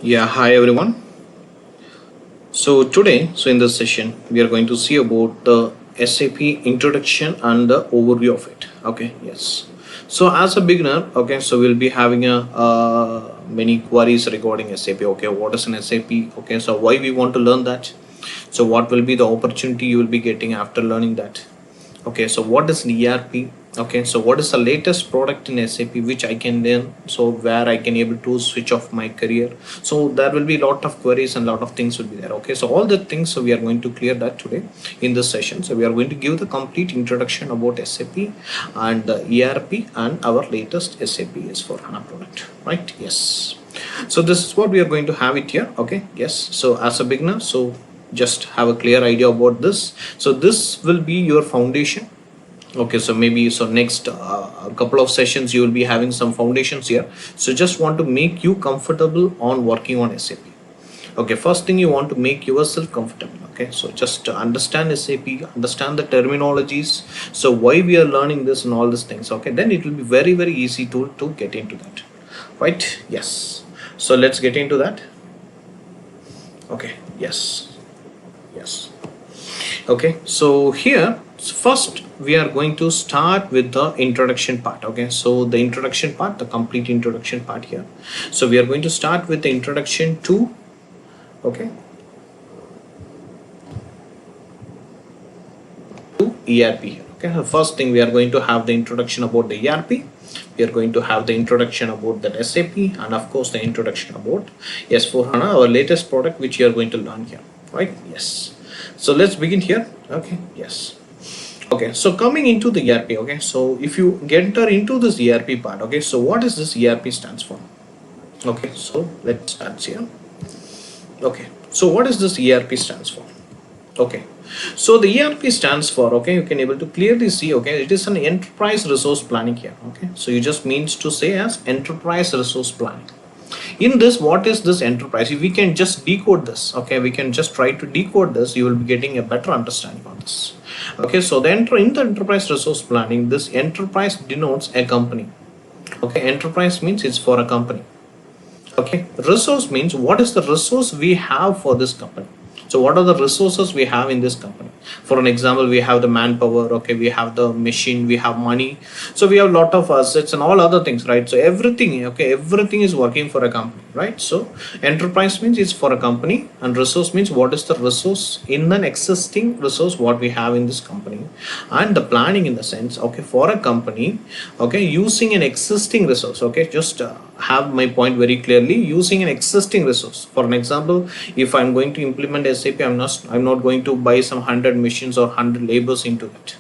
Yeah, hi everyone. So in this session, we are going to see about the SAP introduction and the overview of it. Okay, yes. So as a beginner, okay, so we'll be having a many queries regarding SAP. Okay, what is an SAP? Okay, so why we want to learn that? So what will be the opportunity you will be getting after learning that? Okay, so what is an ERP? Okay, so what is the latest product in SAP which I can learn, so where I can able to switch off my career? So there will be a lot of queries and a lot of things will be there. Okay, so all the things, so we are going to clear that today in this session. So we are going to give the complete introduction about SAP and the ERP and our latest SAP S/4HANA product, right? Yes. So this is what we are going to have it here. Okay, yes. So as a beginner, so just have a clear idea about this. So this will be your foundation. Okay, so maybe so next a couple of sessions you will be having some foundations here. So just want to make you comfortable on working on SAP. Okay, first thing, you want to make yourself comfortable. Okay, so just understand SAP, understand the terminologies, so why we are learning this and all these things. Okay, then it will be very easy to get into that, right? Yes. So let's get into that. Okay, yes. Okay, so here first we are going to start with the introduction part. Okay, so the introduction part, the complete introduction part here. So we are going to start with the introduction to, okay, to ERP here. Okay, the first thing, we are going to have the introduction about the ERP. We are going to have the introduction about that SAP, and of course the introduction about S/4HANA, our latest product which you are going to learn here, right? Yes. So let's begin here. Okay, yes. Okay, so coming into the ERP. Okay, so if you enter into this ERP part, okay, so what is this ERP stands for? Okay, so let's start here. Okay, so what is this ERP stands for? Okay, so the ERP stands for, okay, you can able to clearly see, okay, it is an enterprise resource planning here. Okay, so you just means to say as enterprise resource planning. In this, what is this enterprise? If we can just decode this, okay, we can just try to decode this, you will be getting a better understanding on this. Okay, so in the enterprise resource planning, this enterprise denotes a company. Okay, enterprise means it's for a company. Okay, resource means what is the resource we have for this company. So what are the resources we have in this company? For an example, we have the manpower. Okay, we have the machine, we have money, so we have a lot of assets and all other things, right? So everything, okay, everything is working for a company, right? So enterprise means it's for a company, and resource means what is the resource in an existing resource what we have in this company. And the planning in the sense, okay, for a company, okay, using an existing resource. Okay, just have my point very clearly, using an existing resource. For an example, if I'm going to implement SAP, I'm not going to buy some 100 machines or 100 labors into it.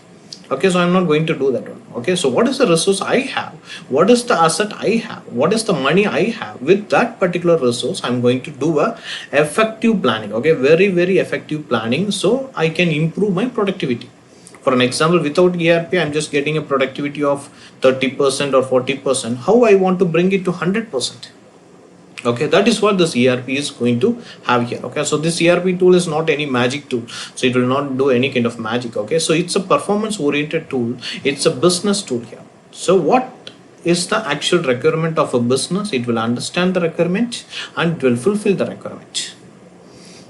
Okay, so I'm not going to do that one. Okay, so what is the resource I have? What is the asset I have? What is the money I have? With that particular resource, I'm going to do a effective planning. Okay, very effective planning, so I can improve my productivity. For an example, without ERP, I'm just getting a productivity of 30% or 40%. How I want to bring it to 100%? Okay, that is what this ERP is going to have here. Okay, so this ERP tool is not any magic tool, so it will not do any kind of magic. Okay, so it's a performance oriented tool, it's a business tool here. So what is the actual requirement of a business? It will understand the requirement and it will fulfill the requirement.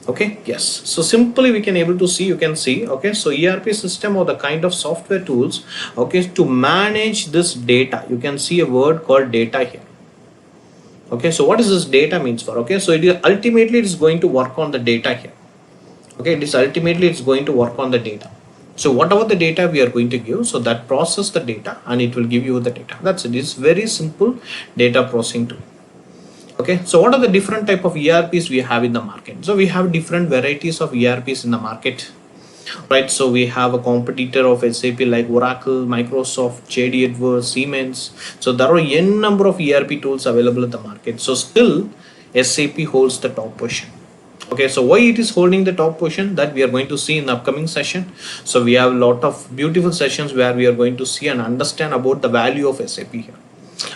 Okay, yes. So simply we can able to see, you can see, okay, so ERP system or the kind of software tools, okay, to manage this data. You can see a word called data here. Okay, so what is this data means for? Okay, so it is ultimately it is going to work on the data here. Okay, it is ultimately it's going to work on the data. So whatever the data we are going to give, so that process the data and it will give you the data. That's it. It's very simple data processing tool. Okay, so what are the different type of ERPs we have in the market? So we have different varieties of ERPs in the market, right? So we have a competitor of SAP like Oracle, Microsoft, JD Edwards, Siemens. So there are n number of ERP tools available in the market. So still SAP holds the top position. Okay, so why it is holding the top position, that we are going to see in the upcoming session. So we have a lot of beautiful sessions where we are going to see and understand about the value of SAP here.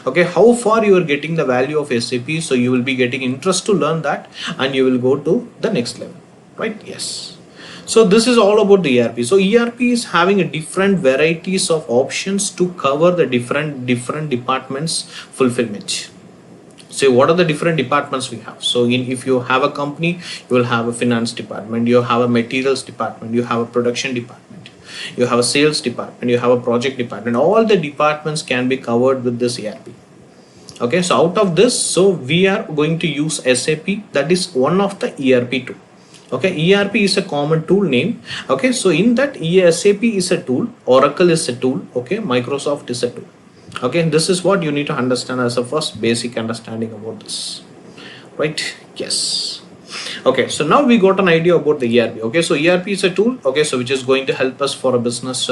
Okay, how far you are getting the value of SAP, so you will be getting interest to learn that and you will go to the next level, right? Yes. So this is all about the ERP. So ERP is having a different varieties of options to cover the different departments fulfillment. So what are the different departments we have? So if you have a company, you will have a finance department, you have a materials department, you have a production department, you have a sales department, you have a project department. All the departments can be covered with this ERP. Okay, so out of this, so we are going to use SAP. That is one of the ERP tool. Okay, ERP is a common tool name. Okay, so in that, SAP is a tool, Oracle is a tool, okay, Microsoft is a tool. Okay, this is what you need to understand as a first basic understanding about this, right? Yes. Okay, so now we got an idea about the ERP. Okay, so ERP is a tool, okay, so which is going to help us for a business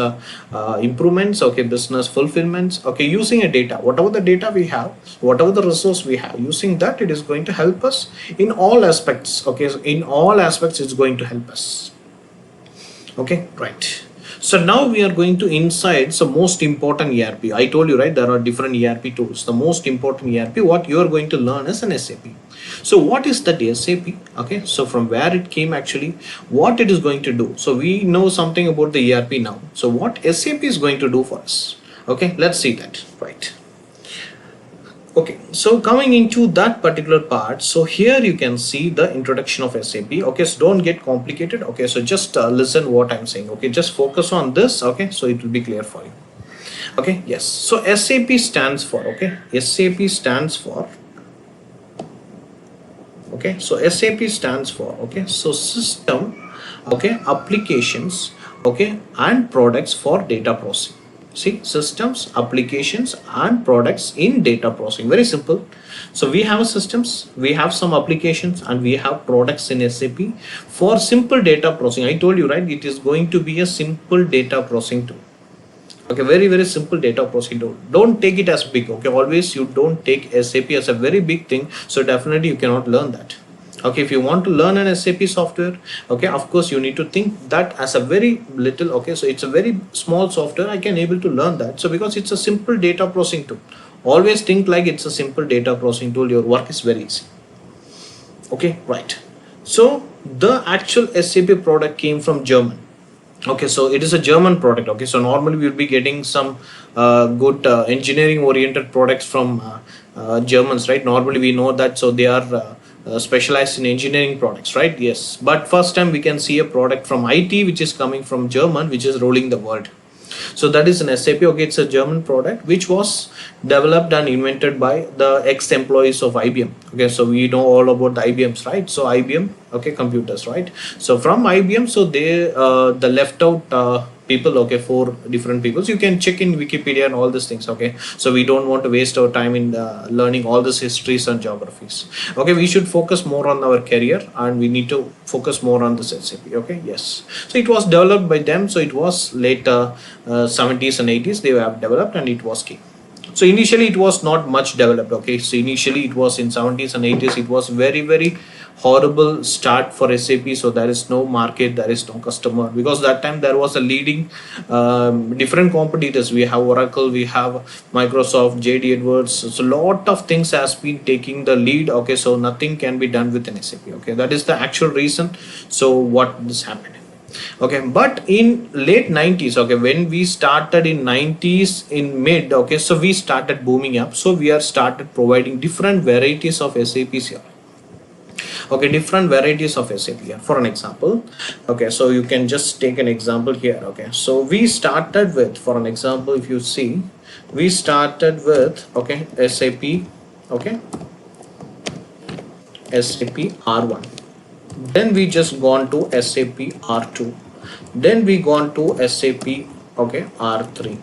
improvements, okay, business fulfillments, okay, using a data, whatever the data we have, whatever the resource we have, using that, it is going to help us in all aspects. Okay, so in all aspects it's going to help us. Okay, right. So now we are going to inside so most important ERP. I told you, right, there are different ERP tools. The most important ERP, what you are going to learn is an SAP. So what is that SAP? Okay, so from where it came actually, what it is going to do. So we know something about the ERP now. So what SAP is going to do for us? Okay, let's see that, right? Okay, so coming into that particular part, so here you can see the introduction of SAP. Okay, so don't get complicated. Okay, so just listen what I'm saying. Okay, just focus on this. Okay, so it will be clear for you. Okay, yes, so SAP stands for, okay, SAP stands for, okay, so SAP stands for, okay, so system, okay, applications, okay, and products for data processing. See, systems, applications, and products in data processing. Very simple. So we have systems, we have some applications, and we have products in SAP for simple data processing. I told you, right, it is going to be a simple data processing tool. Okay, very, very simple data processing tool. Don't take it as big. Okay, always you don't take SAP as a very big thing. So definitely you cannot learn that. Okay, if you want to learn an SAP software, okay, of course you need to think that as a very little. Okay, so it's a very small software, I can able to learn that. So because it's a simple data processing tool, always think like it's a simple data processing tool, your work is very easy. Okay, right. So the actual SAP product came from German. Okay, so it is a German product. Okay, so normally we'll be getting some good engineering oriented products from Germans, right? Normally we know that, so they are specialized in engineering products, right? Yes, but first time we can see a product from IT which is coming from German, which is ruling the world. So that is an SAP. Okay, it's a German product which was developed and invented by the ex-employees of IBM. Okay, so we know all about the IBMs, right? So IBM, okay, computers, right? So from IBM, so they the left out people, okay, 4 different people. So you can check in Wikipedia and all these things. Okay, so we don't want to waste our time in learning all these histories and geographies. Okay, we should focus more on our career and we need to focus more on this SAP. Okay, yes, so it was developed by them. So it was later 70s and 80s they have developed, and it was key. So initially it was not much developed. Okay, so initially it was in 70s and 80s, it was very, very horrible start for SAP. So there is no market, there is no customer, because that time there was a leading different competitors. We have Oracle, we have Microsoft, JD Edwards. So a lot of things has been taking the lead. Okay, so nothing can be done with an SAP. Okay, that is the actual reason. So what this happened. Okay, but in late 90s, okay, when we started in 90s in mid, okay, so we started booming up. So we are started providing different varieties of SAPs here. Okay, different varieties of SAP here. For an example, okay, so you can just take an example here. Okay, so we started with, for an example, if you see, we started with, okay, SAP, okay, SAP R1. Then we just gone to SAP R2, then we gone to SAP, okay, R3.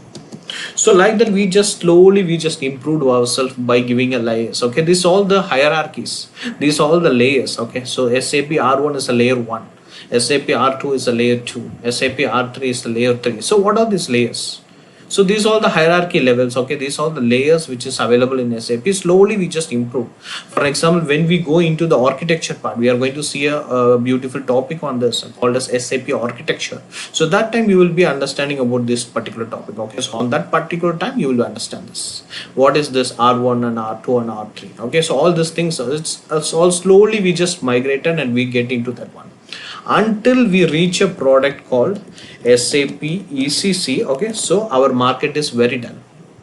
So like that, we just slowly we just improved ourselves by giving a layers. Okay, this all the hierarchies, these all the layers. Okay, so SAP R1 is a layer 1, SAP R2 is a layer 2, SAP R3 is a layer 3. So what are these layers? So these are the hierarchy levels. Okay, these are the layers which is available in SAP. Slowly we just improve. For example, when we go into the architecture part, we are going to see a beautiful topic on this called as SAP architecture. So that time you will be understanding about this particular topic. Okay, so on that particular time you will understand this. What is this R1 and R2 and R3? Okay, so all these things, it's all slowly we just migrated and we get into that one until we reach a product called SAP ECC. Okay, so our market is very dull.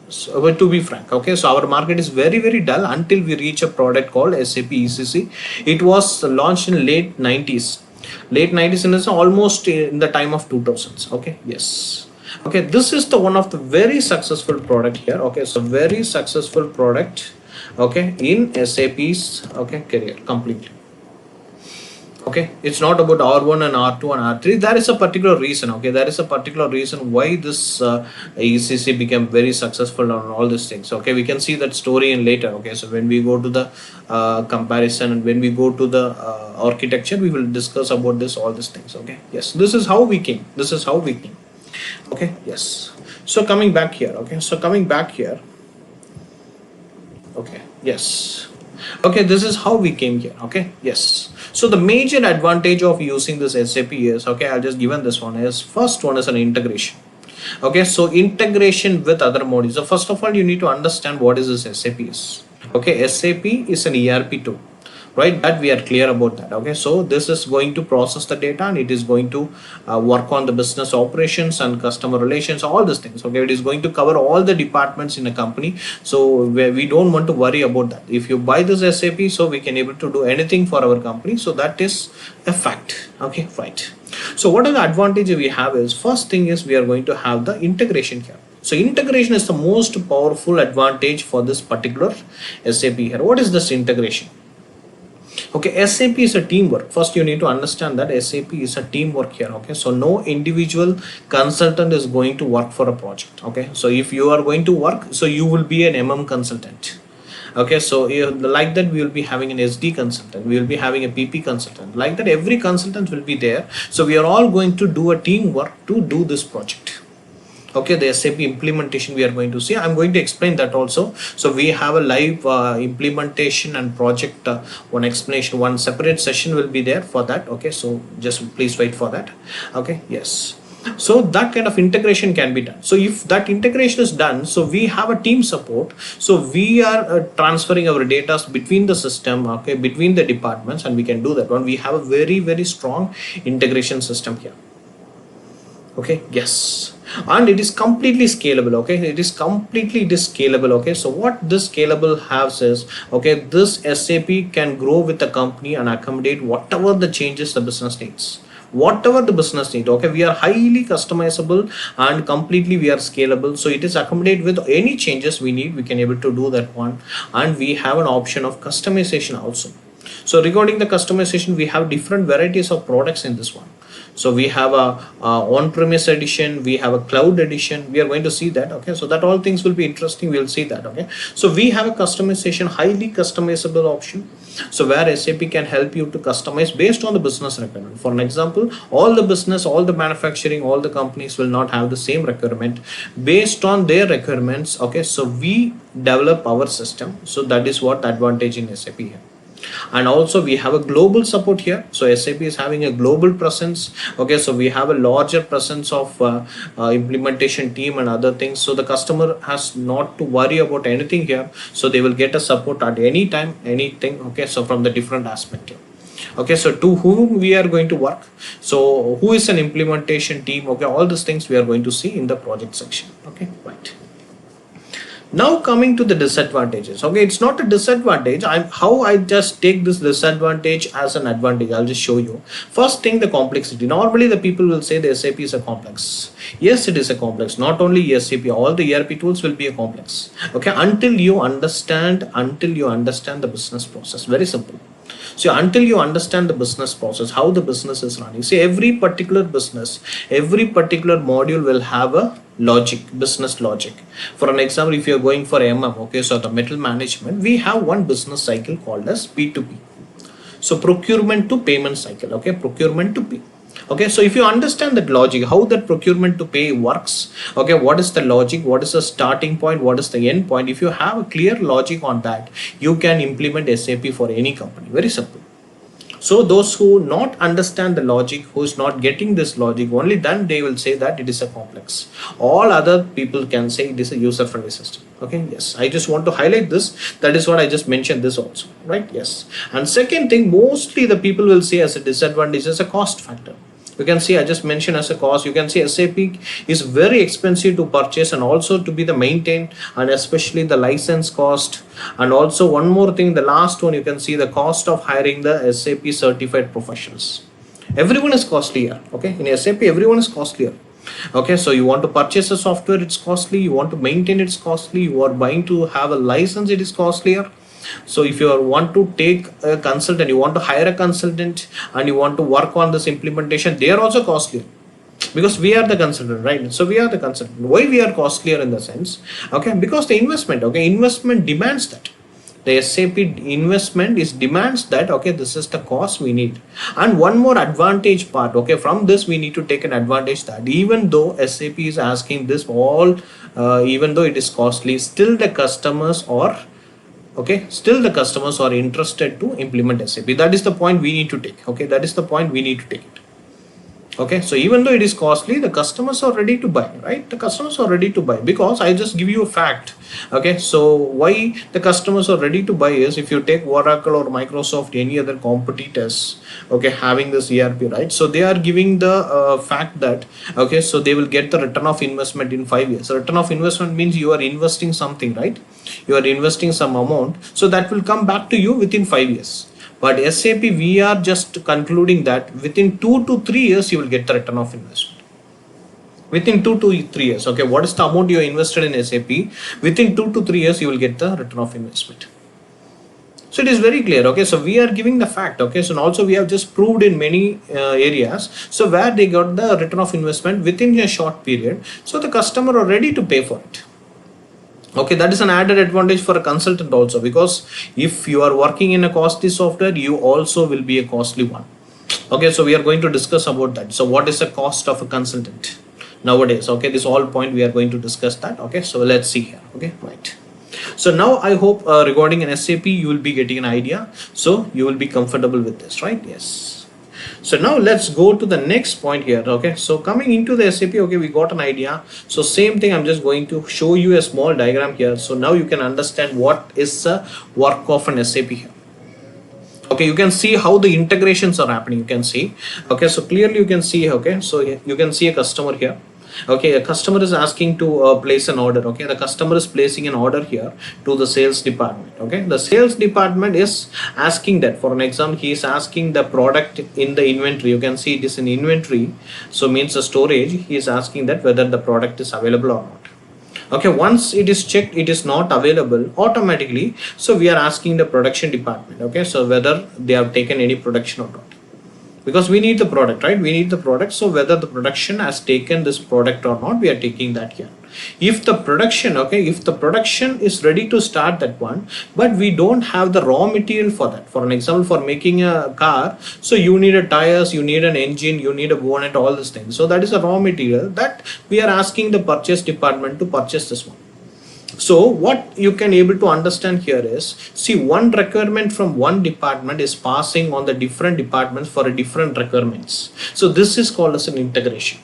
So, but to be frank, okay, so our market is very dull until we reach a product called SAP ECC. It was launched in late 90s. Late 90s in this almost in the time of 2000s. Okay, yes. Okay, this is the one of the very successful product here. Okay, so very successful product. Okay, in SAP's career completely. Okay, it's not about R1 and R2 and R3. There is a particular reason. Okay, there is a particular reason why this ECC became very successful on all these things. Okay, we can see that story in later. Okay, so when we go to the comparison and when we go to the architecture, we will discuss about this all these things. Okay, yes, this is how we came. This is how we came. Okay, yes. So coming back here. Okay, so coming back here. Okay, yes. Okay, this is how we came here. Okay, yes. So the major advantage of using this SAP is, okay, I'll just given this one is, first one is an integration. Okay, so integration with other modules. So first of all, you need to understand what is this SAP is. Okay, SAP is an ERP tool, right? That we are clear about that. Okay, so this is going to process the data and it is going to work on the business operations and customer relations, all these things. Okay, it is going to cover all the departments in a company. So we don't want to worry about that. If you buy this SAP, so we can able to do anything for our company. So that is a fact. Okay, right. So what are the advantages we have is, first thing is we are going to have the integration here. So integration is the most powerful advantage for this particular SAP here. What is this integration? Okay, SAP is a teamwork. First, you need to understand that SAP is a teamwork here. Okay, so no individual consultant is going to work for a project. Okay, so if you are going to work, so you will be an consultant. Okay, so like that, we will be having an SD consultant, we will be having a PP consultant. Like that, every consultant will be there. So we are all going to do a teamwork to do this project. Okay, the SAP implementation we are going to see. I'm going to explain that also. So we have a live implementation and project, one explanation, one separate session will be there for that. Okay, so just please wait for that. Okay, yes. So that kind of integration can be done. So if that integration is done, so we have a team support. So we are transferring our data between the system, okay, between the departments, and we can do that one. We have a very strong integration system here. Okay, yes, and it is completely scalable. Okay, it is scalable. Okay, so what this scalable has is, okay, this SAP can grow with the company and accommodate whatever the changes the business needs. Whatever the business need. Okay, we are highly customizable and completely we are scalable. So it is accommodate with any changes we need. We can able to do that one, and we have an option of customization also. So regarding the customization, we have different varieties of products in this one. So we have a on-premise edition, we have a cloud edition. We are going to see that. Okay, so that all things will be interesting. We'll see that. Okay, so we have a customization, highly customizable option. So where SAP can help you to customize based on the business requirement. For an example, all the business, all the manufacturing, all the companies will not have the same requirement. Based on their requirements, okay, so we develop our system. So that is what advantage in SAP here. And also we have a global support here. So SAP is having a global presence. Okay, so we have a larger presence of implementation team and other things. So the customer has not to worry about anything here. So they will get a support at any time, anything. Okay, so from the different aspect here. Okay, so to whom we are going to work, so who is an implementation team, okay, all these things we are going to see in the project section. Okay, right. Now coming to the disadvantages. Okay, it's not a disadvantage. How I just take this disadvantage as an advantage. I'll just show you. First thing, the complexity. Normally the people will say the SAP is a complex. Yes, it is a complex. Not only SAP, all the ERP tools will be a complex. Okay, until you understand the business process. Very simple. So until you understand the business process, how the business is running. See, every particular business, every particular module will have a logic, business logic. For an example, if you're going for okay, so the metal management, we have one business cycle called as P2P. So procurement to payment cycle, okay, procurement to pay. Okay, so if you understand that logic, how that procurement to pay works, okay, what is the logic, what is the starting point, what is the end point, if you have a clear logic on that, you can implement SAP for any company. Very simple. So those who not understand the logic, who is not getting this logic, only then they will say that it is a complex. All other people can say it is a user-friendly system. Okay, yes, I just want to highlight this. That is what I just mentioned this also, right? Yes. And second thing, mostly the people will say as a disadvantage is a cost factor. You can see I just mentioned as a cost. You can see SAP is very expensive to purchase and also to be the maintain, and especially the license cost. And also one more thing, the last one, you can see the cost of hiring the SAP certified professionals. Everyone is costly here. Okay, in SAP everyone is costlier. Okay, so you want to purchase a software, it's costly. You want to maintain, it's costly. You are buying to have a license, it is costlier. So if you want to take a consultant, you want to hire a consultant and you want to work on this implementation, they are also costlier, because we are the consultant, right? So we are the consultant. Why we are costlier in the sense? Okay, because the investment, okay, investment demands that. The SAP investment is demands that, okay, this is the cost we need. And one more advantage part, okay, from this we need to take an advantage that even though SAP is asking this all, even though it is costly, still the customers are, okay, still the customers are interested to implement SAP. That is the point we need to take. Okay, that is the point we need to take it. Okay, so even though it is costly, the customers are ready to buy, right? The customers are ready to buy, because I just give you a fact. Okay, so why the customers are ready to buy is, if you take Oracle or Microsoft, any other competitors, okay, having this ERP, right? So they are giving the fact that, okay, so they will get the return of investment in 5 years. Return of investment means you are investing something, right? You are investing some amount, so that will come back to you within 5 years. But SAP, we are just concluding that within 2 to 3 years you will get the return of investment. Within 2 to 3 years, okay, what is the amount you invested in SAP? Within 2 to 3 years you will get the return of investment. So it is very clear. Okay, so we are giving the fact. Okay, so also we have just proved in many areas, so where they got the return of investment within a short period, so the customer are ready to pay for it. Okay, that is an added advantage for a consultant also, because if you are working in a costly software, you also will be a costly one. Okay, so we are going to discuss about that. So what is the cost of a consultant nowadays? Okay, this all point we are going to discuss that. Okay, so let's see here. Okay, right. So now I hope regarding an SAP you will be getting an idea, so you will be comfortable with this, right? Yes. So now let's go to the next point here. Okay, so coming into the SAP, okay, we got an idea. So same thing, I'm just going to show you a small diagram here, so now you can understand what is the work of an SAP here. Okay, you can see how the integrations are happening. You can see, okay, so clearly you can see, okay, so you can see a customer here. Okay, a customer is asking to place an order. Okay, the customer is placing an order here to the sales department. Okay, the sales department is asking that, for an example, he is asking the product in the inventory. You can see it is in inventory, so means a storage. He is asking that whether the product is available or not. Okay, once it is checked, it is not available automatically, so we are asking the production department. Okay, so whether they have taken any production or not, because we need the product, right? We need the product. So whether the production has taken this product or not, we are taking that here. If the production, okay, if the production is ready to start that one, but we don't have the raw material for that, for an example, for making a car, so you need a tires, you need an engine, you need a bonnet, all these things. So that is a raw material that we are asking the purchase department to purchase this one. So what you can able to understand here is, see, one requirement from one department is passing on the different departments for a different requirements. So this is called as an integration.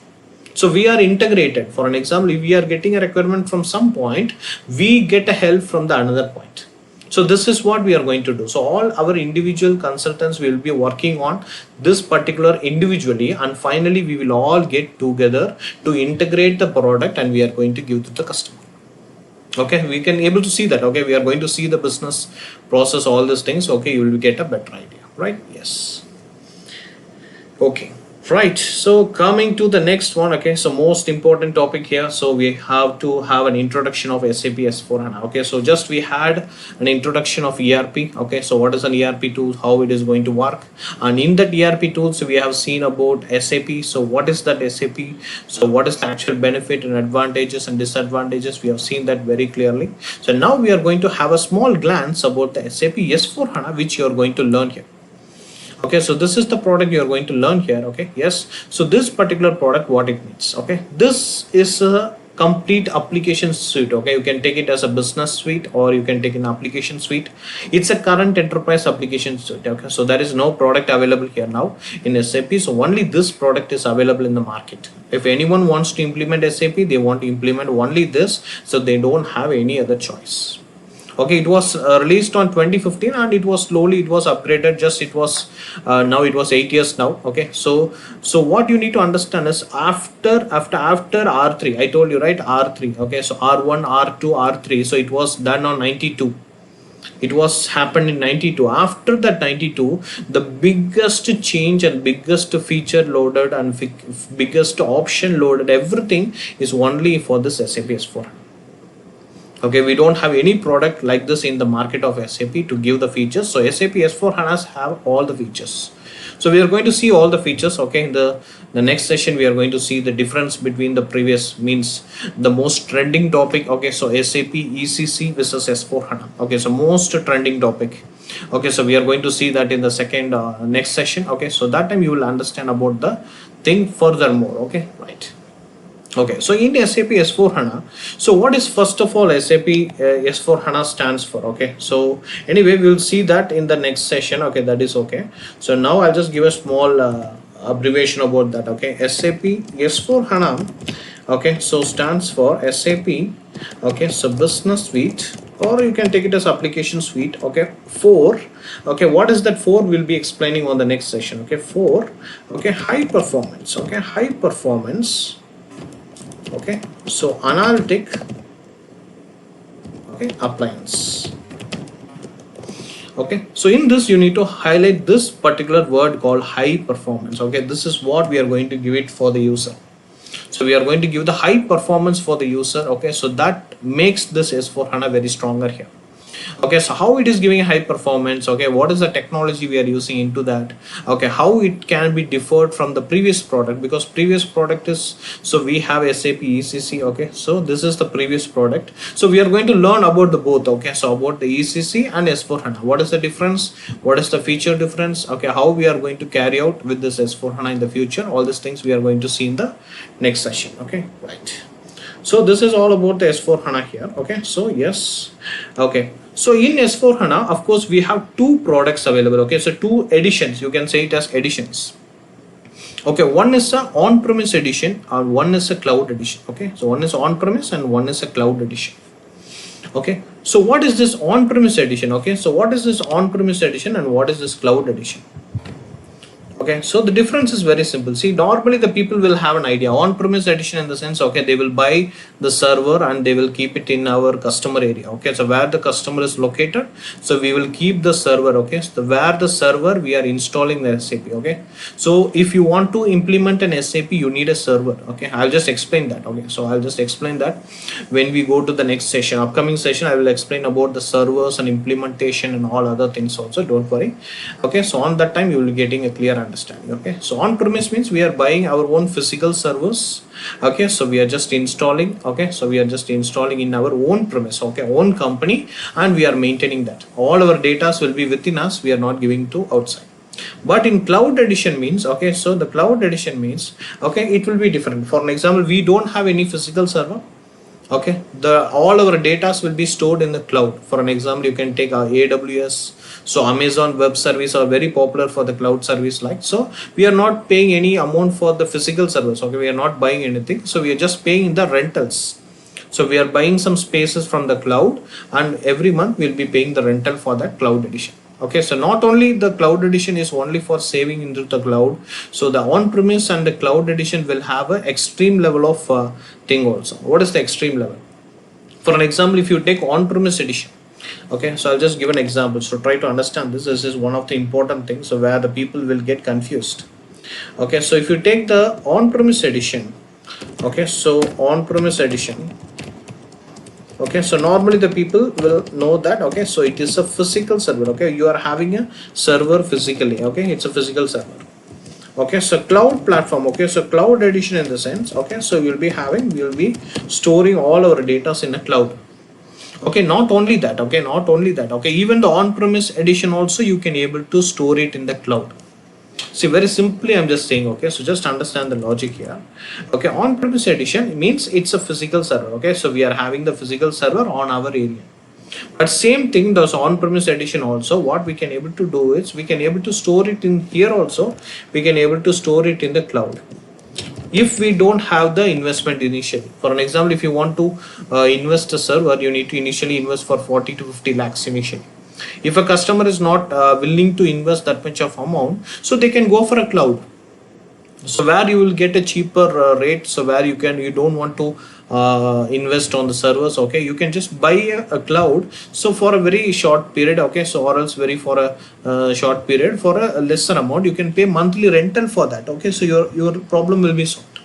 So we are integrated. For an example, if we are getting a requirement from some point, we get a help from the another point. So this is what we are going to do. So all our individual consultants will be working on this particular individually, and finally we will all get together to integrate the product, and we are going to give to the customer. Okay, we can able to see that. Okay, we are going to see the business process, all these things. Okay, you will get a better idea, right? Yes. Okay, right. So coming to the next one. Okay, so most important topic here. So we have to have an introduction of SAP S4HANA. Okay, so just we had an introduction of ERP. Okay, so what is an ERP tool, how it is going to work, and in that ERP tools we have seen about SAP. So what is that SAP? So what is the actual benefit and advantages and disadvantages? We have seen that very clearly. So now we are going to have a small glance about the SAP S4HANA, which you are going to learn here. Okay, so this is the product you are going to learn here. Okay, yes, so this particular product, what it means. Okay, this is a complete application suite. Okay, you can take it as a business suite, or you can take an application suite. It's a current enterprise application suite. Okay, so there is no product available here now in SAP, so only this product is available in the market. If anyone wants to implement SAP, they want to implement only this, so they don't have any other choice. Okay, it was released on 2015, and it was slowly it was upgraded. Just it was now it was 8 years now. Okay, so what you need to understand is after R3, I told you, right? R3. Okay, so R1, R2, R3. So it was done on 92. It was happened in 92. After that 92, the biggest change and biggest feature loaded and biggest option loaded, everything is only for this SAP S4. Okay, we don't have any product like this in the market of SAP to give the features. So SAP S4 HANA have all the features. So we are going to see all the features. Okay, in the next session we are going to see the difference between the previous, means the most trending topic. Okay, so SAP ECC versus S4 HANA. Okay, so most trending topic. Okay, so we are going to see that in the second next session. Okay, so that time you will understand about the thing furthermore. Okay, right. Okay, so in SAP S4 HANA, so what is first of all SAP S4 HANA stands for? Okay, so anyway, we will see that in the next session. Okay, that is okay. So now I'll just give a small abbreviation about that. Okay, SAP S4 HANA, okay, so stands for SAP, okay, so business suite, or you can take it as application suite. Okay, 4. Okay, what is that 4? We'll be explaining on the next session. Okay, 4. Okay, high performance. Okay, high performance. Okay, so analytic, okay, appliance. Okay, so in this you need to highlight this particular word called high performance. Okay, this is what we are going to give it for the user. So we are going to give the high performance for the user. Okay, so that makes this S4 HANA very stronger here. Okay, so how it is giving a high performance? Okay, what is the technology we are using into that? Okay, how it can be differed from the previous product, because previous product is, so we have SAP ECC. Okay, so this is the previous product. So we are going to learn about the both. Okay, so about the ECC and S4 HANA, what is the difference, what is the feature difference? Okay, how we are going to carry out with this S4 HANA in the future, all these things we are going to see in the next session. Okay, right. So this is all about the S4 HANA here. Okay, so yes. Okay, so in S4 HANA, of course, we have two products available. Okay, so two editions, you can say it as editions. Okay, one is a on-premise edition and one is a cloud edition. Okay, so one is on-premise and one is a cloud edition. Okay, so what is this on-premise edition? Okay, so what is this on-premise edition and what is this cloud edition? Okay, so the difference is very simple. See, normally the people will have an idea. On-premise edition in the sense, okay, they will buy the server and they will keep it in our customer area. Okay, so where the customer is located, so we will keep the server. Okay, so where the server we are installing the SAP. Okay, so if you want to implement an SAP, you need a server. Okay, I'll just explain that. Okay, so I'll just explain that when we go to the next session. Upcoming session, I will explain about the servers and implementation and all other things also. Don't worry. Okay, so on that time you will be getting a clear understanding. Okay, so on-premise means we are buying our own physical servers. Okay, so we are just installing. Okay, so we are just installing in our own premise. Okay, own company, and we are maintaining that. All our data will be within us. We are not giving to outside. But in cloud edition means, okay, so the cloud edition means, okay, it will be different. For an example, we don't have any physical server. Okay, all our data will be stored in the cloud. For an example, you can take our AWS. So Amazon Web Service are very popular for the cloud service. Like, so we are not paying any amount for the physical service. Okay, we are not buying anything. So we are just paying the rentals. So we are buying some spaces from the cloud, and every month we'll be paying the rental for that cloud edition. Okay, so not only the cloud edition is only for saving into the cloud, so the on-premise and the cloud edition will have an extreme level of thing also. What is the extreme level? For an example, if you take on-premise edition, okay, so I'll just give an example. So try to understand this. This is one of the important things, so where the people will get confused. Okay, so if you take the on-premise edition, okay, so on-premise edition, okay, so normally the people will know that, okay, so it is a physical server. Okay, you are having a server physically. Okay, it's a physical server. Okay, so cloud platform. Okay, so cloud edition in the sense, okay, so we'll be storing all our data in a cloud. Okay, not only that. Okay, not only that. Okay, even the on-premise edition also you can able to store it in the cloud. See, very simply I'm just saying. Okay, so just understand the logic here. Okay, on-premise edition means it's a physical server. Okay, so we are having the physical server on our area. But same thing, those on-premise edition also, what we can able to do is we can able to store it in here also. We can able to store it in the cloud. if we don't have the investment initially. For an example, if you want to invest a server, you need to initially invest for 40 to 50 lakhs initially. If a customer is not willing to invest that much of amount, so they can go for a cloud, so where you will get a cheaper rate, so where you don't want to invest on the servers, okay, you can just buy a cloud, so for a very short period, okay, so or else very for a short period, for a lesser amount, you can pay monthly rental for that, okay, so your problem will be solved.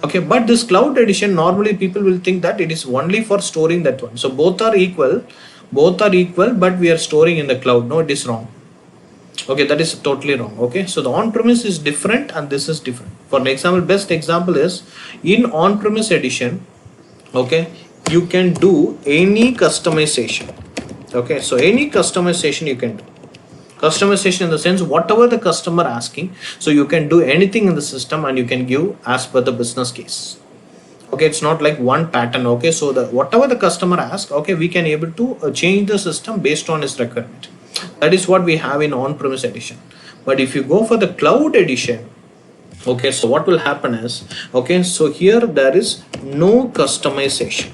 Okay, but this cloud edition, normally people will think that it is only for storing that one, so both are equal, but we are storing in the cloud. No, it is wrong. Okay, that is totally wrong. Okay, so the on-premise is different and this is different. For an example, best example is in on-premise edition, okay, you can do any customization. Okay, so any customization you can do. Customization in the sense whatever the customer asking, so you can do anything in the system and you can give as per the business case. Okay, it's not like one pattern. Okay, so the whatever the customer asks, okay, we can able to change the system based on his requirement. That is what we have in on-premise edition. But if you go for the cloud edition, okay, so what will happen is, okay, so here there is no customization.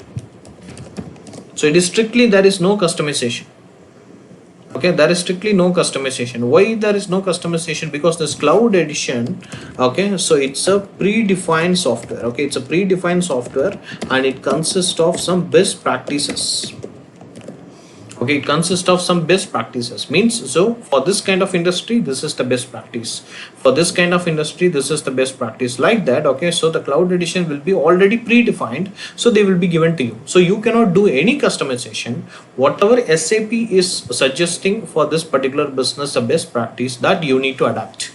So it is strictly there is no customization. Okay, there is strictly no customization. Why there is no customization? Because this cloud edition, okay, so it's a predefined software. Okay, it's a predefined software and it consists of some best practices. Okay, it consists of some best practices. Means, so for this kind of industry, this is the best practice. For this kind of industry, this is the best practice. Like that, okay, so the cloud edition will be already predefined. So they will be given to you. So you cannot do any customization. Whatever SAP is suggesting for this particular business, the best practice, that you need to adapt.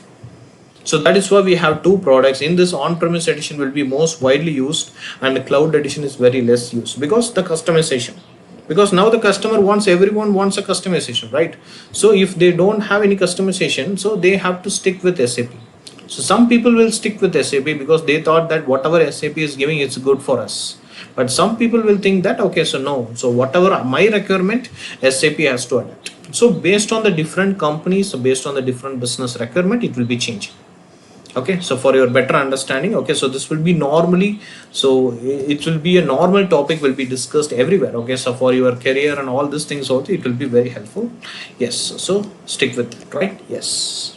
So that is why we have two products. In this on-premise edition will be most widely used and the cloud edition is very less used because the customization. Because now the customer wants, everyone wants a customization, right? So if they don't have any customization, so they have to stick with SAP. So some people will stick with SAP because they thought that whatever SAP is giving, it's good for us. But some people will think that, okay, so no, so whatever my requirement, SAP has to adapt. So based on the different companies, so based on the different business requirement, it will be changing. Okay, so for your better understanding, okay, so this will be normally, so it will be a normal topic, will be discussed everywhere. Okay, so for your career and all these things also, it will be very helpful. Yes, so stick with it, right? Yes.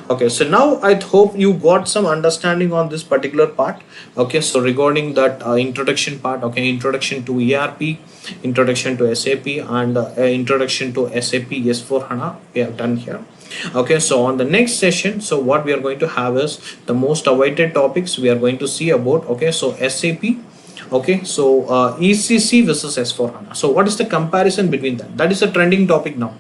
Okay, so now I hope you got some understanding on this particular part. Okay, so regarding that introduction part, okay, introduction to ERP, introduction to SAP, and introduction to SAP S4HANA, we have done here. Okay, so on the next session, so what we are going to have is the most awaited topics we are going to see about. Okay, so SAP, okay, so ECC versus S4HANA. So what is the comparison between that? That is a trending topic now.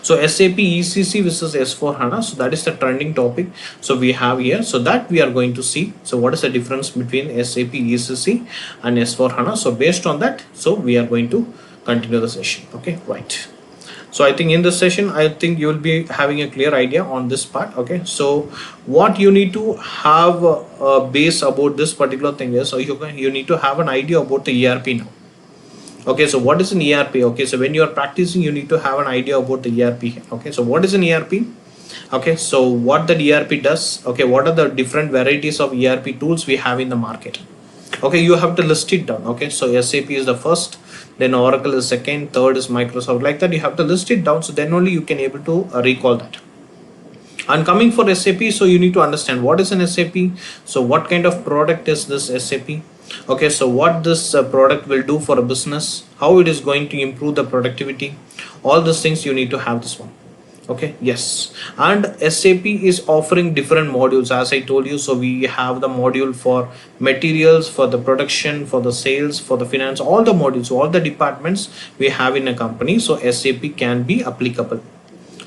So SAP ECC versus S4HANA, so that is the trending topic. So we have here, so that we are going to see. So what is the difference between SAP ECC and S4HANA? So based on that, so we are going to continue the session. Okay, right. So I think in this session, I think you will be having a clear idea on this part. Okay, so what you need to have a base about this particular thing is, so you need to have an idea about the ERP now. Okay, so what is an ERP? Okay, so when you are practicing, you need to have an idea about the ERP. Okay, so what is an ERP? Okay, so what the ERP does? Okay, what are the different varieties of ERP tools we have in the market? Okay, you have to list it down. Okay, so SAP is the first, then Oracle is second, third is Microsoft. Like that, you have to list it down. So then only you can able to recall that. And coming for SAP, so you need to understand what is an SAP. So what kind of product is this SAP? Okay, so what this product will do for a business, how it is going to improve the productivity, all these things you need to have this one. Okay, yes, and SAP is offering different modules as I told you. So we have the module for materials, for the production, for the sales, for the finance, all the modules, all the departments we have in a company. So SAP can be applicable.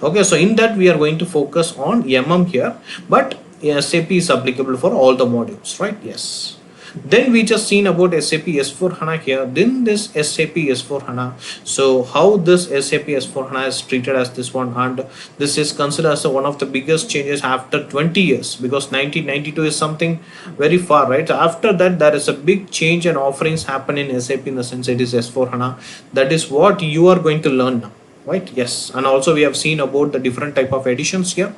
Okay, so in that we are going to focus on here, but SAP is applicable for all the modules, right? Yes. Then we just seen about SAP S4HANA here. Then this SAP S4HANA. So how this SAP S4HANA is treated as this one, and this is considered as one of the biggest changes after 20 years, because 1992 is something very far, right? After that, there is a big change and offerings happen in SAP in the sense it is S4HANA. That is what you are going to learn now, right? Yes, and also we have seen about the different type of editions here.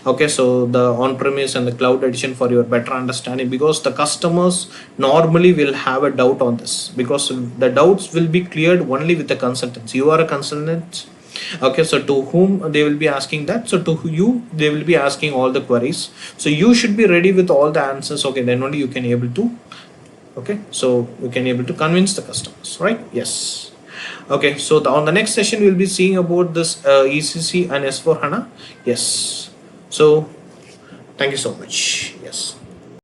Okay, so the on-premise and the cloud edition for your better understanding, because the customers normally will have a doubt on this, because the doubts will be cleared only with the consultants. You are a consultant. Okay, so to whom they will be asking that, so to you they will be asking all the queries, so you should be ready with all the answers. Okay, then only you can able to, okay, so you can able to convince the customers, right? Yes. Okay, so on the next session we'll be seeing about this ECC and S4 HANA. Yes, so thank you so much. Yes.